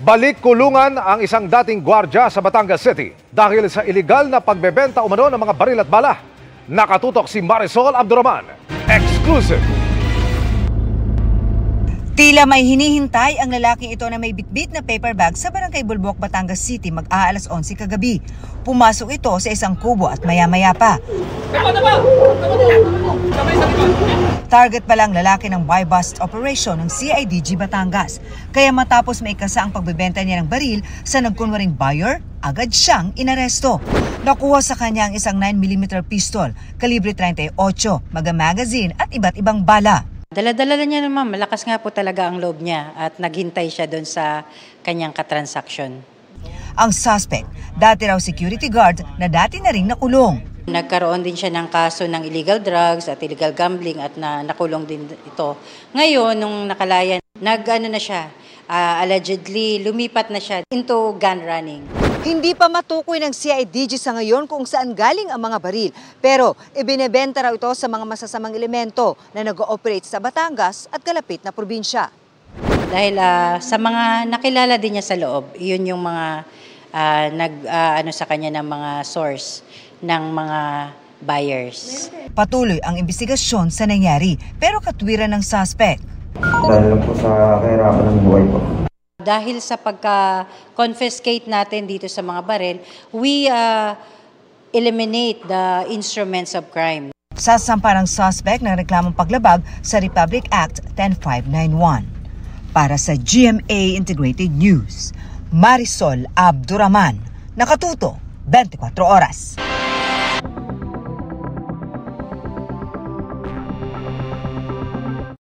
Balik kulungan ang isang dating gwardya sa Batangas City dahil sa iligal na pagbebenta umano ng mga baril at bala. Nakatutok si Marisol Abduraman. Exclusive! Tila may hinihintay ang lalaking ito na may bitbit na paper bag sa Barangay Bulbok, Batangas City mag-aalas 11 kagabi. Pumasok ito sa isang kubo at maya-maya pa. Target pa lang lalaki ng buy-bust operation ng CIDG Batangas. Kaya matapos maikasa ang pagbebenta niya ng baril sa nagkunwaring buyer, agad siyang inaresto. Nakuha sa kanya ang isang 9mm pistol, kalibre 38, magazine at iba't ibang bala. Dala-dala niya naman, malakas nga po talaga ang loob niya at naghintay siya doon sa kanyang katransaksyon. Ang suspect, dati raw security guard na dati na ring nakulong. Nagkaroon din siya ng kaso ng illegal drugs at illegal gambling at nakulong din ito. Ngayon, nung nakalaya, allegedly lumipat na siya into gun running. Hindi pa matukoy ng CIDG sa ngayon kung saan galing ang mga baril. Pero ibinebenta raw ito sa mga masasamang elemento na nag-ooperate sa Batangas at kalapit na probinsya. Dahil sa mga nakilala din niya sa loob, yun yung mga sa kanya ng mga source ng mga buyers. Patuloy ang investigasyon sa nangyari pero katwiran ng suspect. Dahil lang po sa kahirapan ng buhay po. Dahil sa pagka-confiscate natin dito sa mga baril, we eliminate the instruments of crime. Sasampa ng suspect ng reklamong paglabag sa Republic Act 10591. Para sa GMA Integrated News, Marisol Abduraman, nakatuto 24 oras.